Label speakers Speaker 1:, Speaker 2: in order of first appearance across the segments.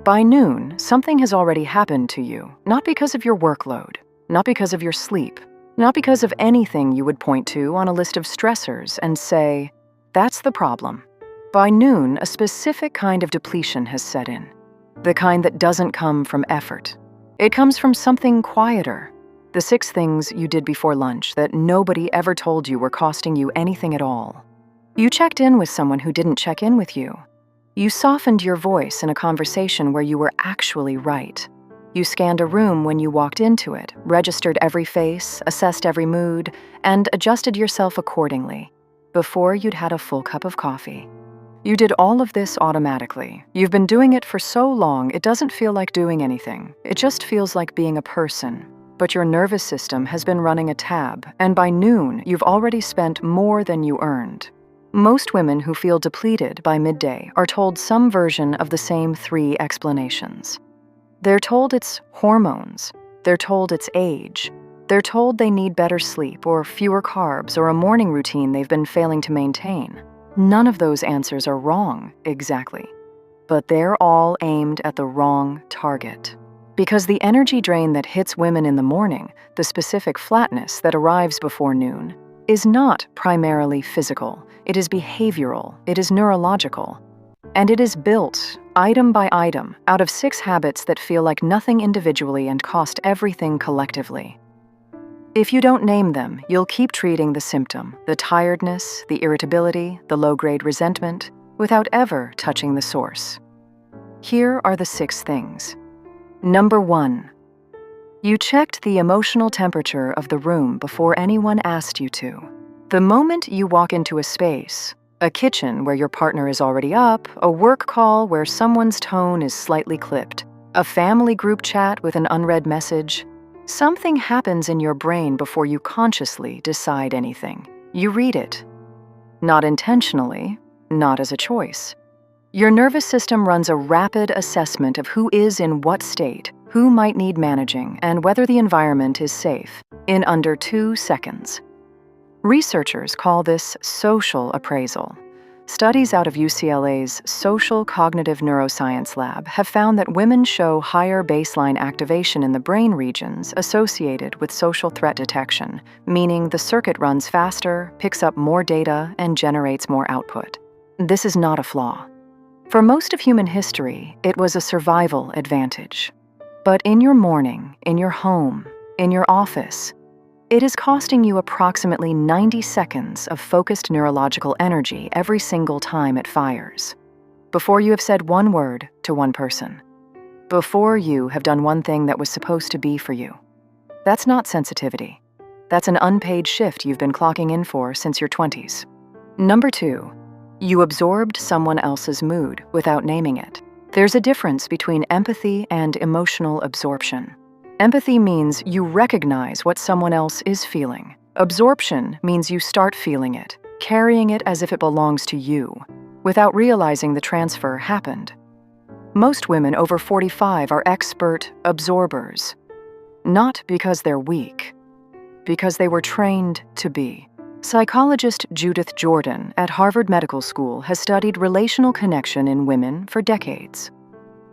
Speaker 1: By noon, something has already happened to you, not because of your workload, not because of your sleep, not because of anything you would point to on a list of stressors and say, that's the problem. By noon, a specific kind of depletion has set in, the kind that doesn't come from effort. It comes from something quieter, the 6 things you did before lunch that nobody ever told you were costing you anything at all. You checked in with someone who didn't check in with you. You softened your voice in a conversation where you were actually right. You scanned a room when you walked into it, registered every face, assessed every mood, and adjusted yourself accordingly before you'd had a full cup of coffee. You did all of this automatically. You've been doing it for so long, it doesn't feel like doing anything. It just feels like being a person. But your nervous system has been running a tab, and by noon, you've already spent more than you earned. Most women who feel depleted by midday are told some version of the same 3 explanations. They're told it's hormones. They're told it's age. They're told they need better sleep or fewer carbs or a morning routine they've been failing to maintain. None of those answers are wrong, exactly. But they're all aimed at the wrong target. Because the energy drain that hits women in the morning, the specific flatness that arrives before noon, is not primarily physical. It is behavioral. It is neurological. And it is built, item by item, out of 6 habits that feel like nothing individually and cost everything collectively. If you don't name them, you'll keep treating the symptom, the tiredness, the irritability, the low-grade resentment, without ever touching the source. Here are the 6 things. Number 1. You checked the emotional temperature of the room before anyone asked you to. The moment you walk into a space, a kitchen where your partner is already up, a work call where someone's tone is slightly clipped, a family group chat with an unread message, something happens in your brain before you consciously decide anything. You read it. Not intentionally, not as a choice. Your nervous system runs a rapid assessment of who is in what state, who might need managing, and whether the environment is safe, in under 2 seconds. Researchers call this social appraisal. Studies out of UCLA's Social Cognitive Neuroscience Lab have found that women show higher baseline activation in the brain regions associated with social threat detection, meaning the circuit runs faster, picks up more data, and generates more output. This is not a flaw. For most of human history, it was a survival advantage. But in your morning, in your home, in your office, it is costing you approximately 90 seconds of focused neurological energy every single time it fires. Before you have said one word to one person. Before you have done one thing that was supposed to be for you. That's not sensitivity. That's an unpaid shift you've been clocking in for since your 20s. Number 2, you absorbed someone else's mood without naming it. There's a difference between empathy and emotional absorption. Empathy means you recognize what someone else is feeling. Absorption means you start feeling it, carrying it as if it belongs to you, without realizing the transfer happened. Most women over 45 are expert absorbers, not because they're weak, because they were trained to be. Psychologist Judith Jordan at Harvard Medical School has studied relational connection in women for decades.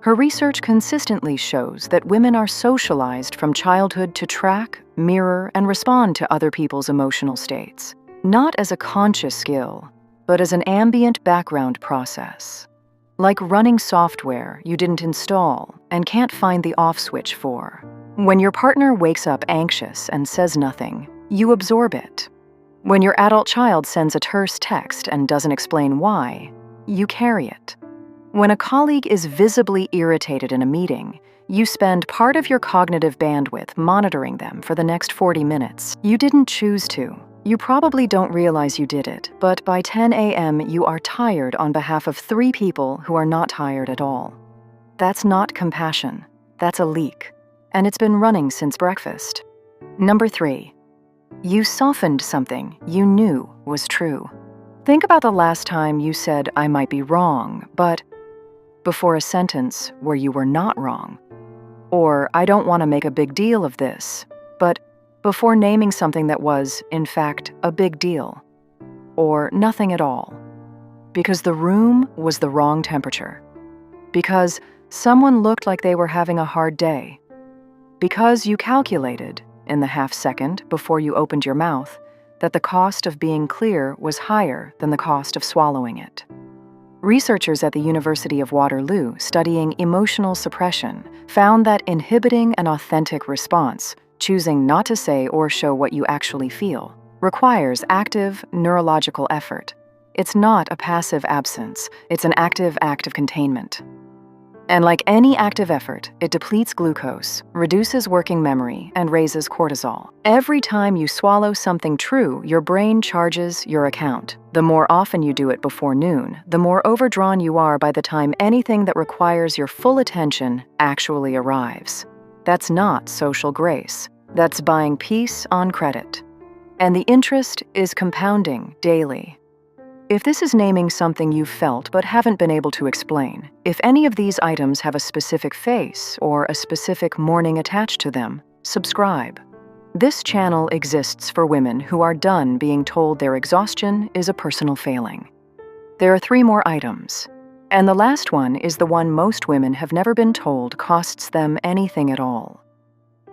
Speaker 1: Her research consistently shows that women are socialized from childhood to track, mirror, and respond to other people's emotional states, not as a conscious skill, but as an ambient background process. Like running software you didn't install and can't find the off switch for. When your partner wakes up anxious and says nothing, you absorb it. When your adult child sends a terse text and doesn't explain why, you carry it. When a colleague is visibly irritated in a meeting, you spend part of your cognitive bandwidth monitoring them for the next 40 minutes. You didn't choose to. You probably don't realize you did it, but by 10 a.m. you are tired on behalf of 3 people who are not tired at all. That's not compassion. That's a leak. And it's been running since breakfast. Number 3, you softened something you knew was true. Think about the last time you said, "I might be wrong," but before a sentence where you were not wrong. Or, "I don't want to make a big deal of this," but before naming something that was, in fact, a big deal. Or nothing at all. Because the room was the wrong temperature. Because Someone looked like they were having a hard day. Because you calculated, in the half second before you opened your mouth, that the cost of being clear was higher than the cost of swallowing it. Researchers at the University of Waterloo studying emotional suppression found that inhibiting an authentic response, choosing not to say or show what you actually feel, requires active neurological effort. It's not a passive absence, it's an active act of containment. And like any active effort, it depletes glucose, reduces working memory, and raises cortisol. Every time you swallow something true, your brain charges your account. The more often you do it before noon, the more overdrawn you are by the time anything that requires your full attention actually arrives. That's not social grace. That's buying peace on credit. And the interest is compounding daily. If this is naming something you've felt but haven't been able to explain, if any of these items have a specific face or a specific morning attached to them, subscribe. This channel exists for women who are done being told their exhaustion is a personal failing. There are 3 more items, and the last one is the one most women have never been told costs them anything at all.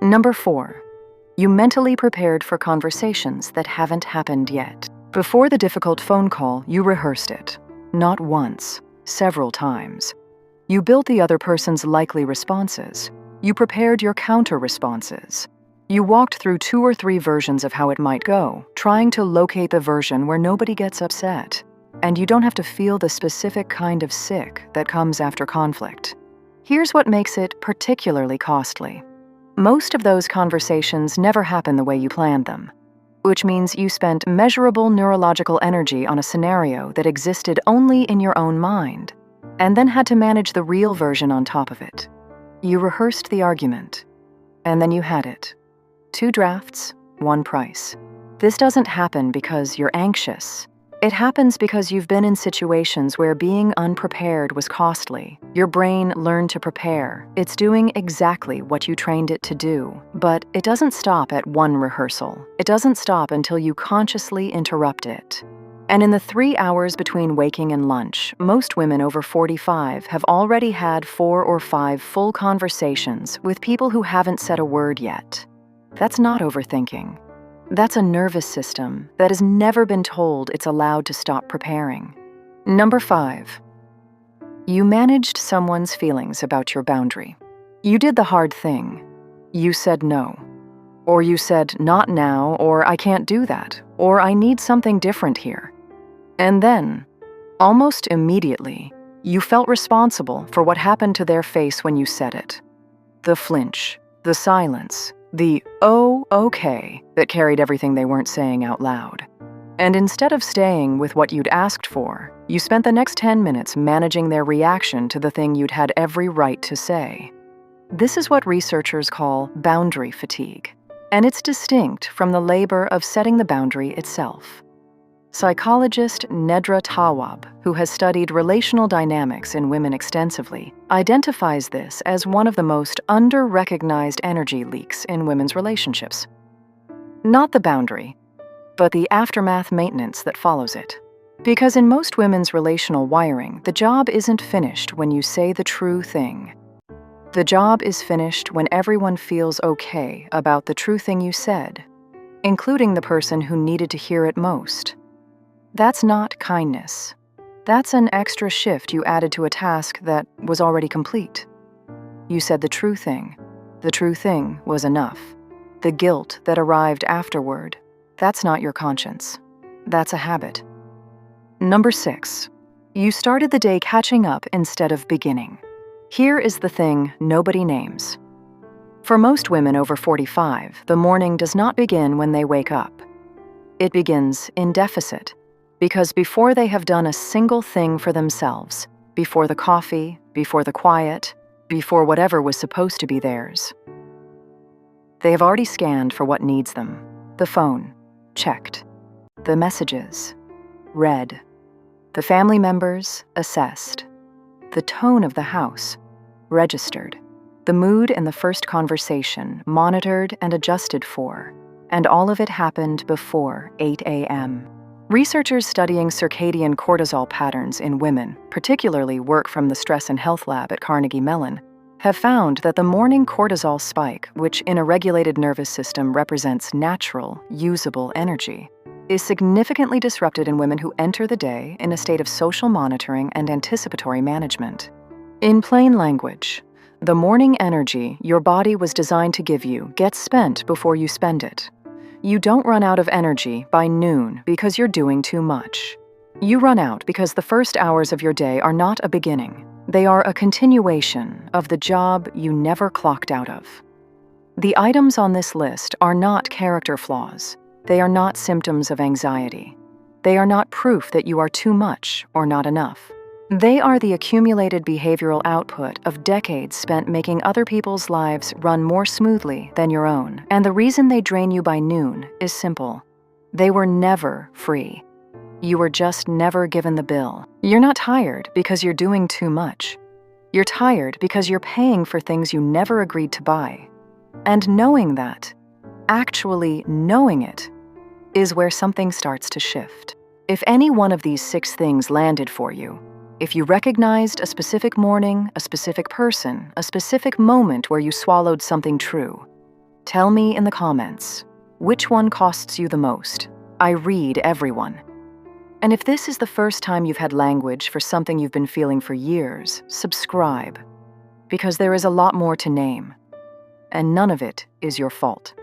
Speaker 1: Number 4, you mentally prepared for conversations that haven't happened yet. Before the difficult phone call, you rehearsed it. Not once, several times. You built the other person's likely responses. You prepared your counter-responses. You walked through 2 or 3 versions of how it might go, trying to locate the version where nobody gets upset. And you don't have to feel the specific kind of sick that comes after conflict. Here's what makes it particularly costly. Most of those conversations never happen the way you planned them, which means you spent measurable neurological energy on a scenario that existed only in your own mind, and then had to manage the real version on top of it. You rehearsed the argument, and then you had it. 2 drafts, 1 price. This doesn't happen because you're anxious. It happens because you've been in situations where being unprepared was costly. Your brain learned to prepare. It's doing exactly what you trained it to do. But it doesn't stop at 1 rehearsal. It doesn't stop until you consciously interrupt it. And in the 3 hours between waking and lunch, most women over 45 have already had 4 or 5 full conversations with people who haven't said a word yet. That's not overthinking. That's a nervous system that has never been told it's allowed to stop preparing. Number 5, you managed someone's feelings about your boundary. You did the hard thing. You said no. Or you said, not now, or I can't do that, or I need something different here. And then, almost immediately, you felt responsible for what happened to their face when you said it. The flinch, the silence, the "oh, okay" that carried everything they weren't saying out loud. And instead of staying with what you'd asked for, you spent the next 10 minutes managing their reaction to the thing you'd had every right to say. This is what researchers call boundary fatigue, and it's distinct from the labor of setting the boundary itself. Psychologist Nedra Tawwab, who has studied relational dynamics in women extensively, identifies this as one of the most under-recognized energy leaks in women's relationships. Not the boundary, but the aftermath maintenance that follows it. Because in most women's relational wiring, the job isn't finished when you say the true thing. The job is finished when everyone feels okay about the true thing you said, including the person who needed to hear it most. That's not kindness. That's an extra shift you added to a task that was already complete. You said the true thing. The true thing was enough. The guilt that arrived afterward, that's not your conscience. That's a habit. Number 6, you started the day catching up instead of beginning. Here is the thing nobody names. For most women over 45, the morning does not begin when they wake up. It begins in deficit. Because before they have done a single thing for themselves, before the coffee, before the quiet, before whatever was supposed to be theirs, they have already scanned for what needs them. The phone, checked. The messages, read. The family members, assessed. The tone of the house, registered. The mood in the first conversation, monitored and adjusted for. And all of it happened before 8 a.m. Researchers studying circadian cortisol patterns in women, particularly work from the Stress and Health Lab at Carnegie Mellon, have found that the morning cortisol spike, which in a regulated nervous system represents natural, usable energy, is significantly disrupted in women who enter the day in a state of social monitoring and anticipatory management. In plain language, the morning energy your body was designed to give you gets spent before you spend it. You don't run out of energy by noon because you're doing too much. You run out because the first hours of your day are not a beginning. They are a continuation of the job you never clocked out of. The items on this list are not character flaws. They are not symptoms of anxiety. They are not proof that you are too much or not enough. They are the accumulated behavioral output of decades spent making other people's lives run more smoothly than your own. And the reason they drain you by noon is simple. They were never free. You were just never given the bill. You're not tired because you're doing too much. You're tired because you're paying for things you never agreed to buy. And knowing that, actually knowing it, is where something starts to shift. If any one of these 6 things landed for you, if you recognized a specific morning, a specific person, a specific moment where you swallowed something true, tell me in the comments, which one costs you the most? I read everyone. And if this is the first time you've had language for something you've been feeling for years, subscribe, because there is a lot more to name, and none of it is your fault.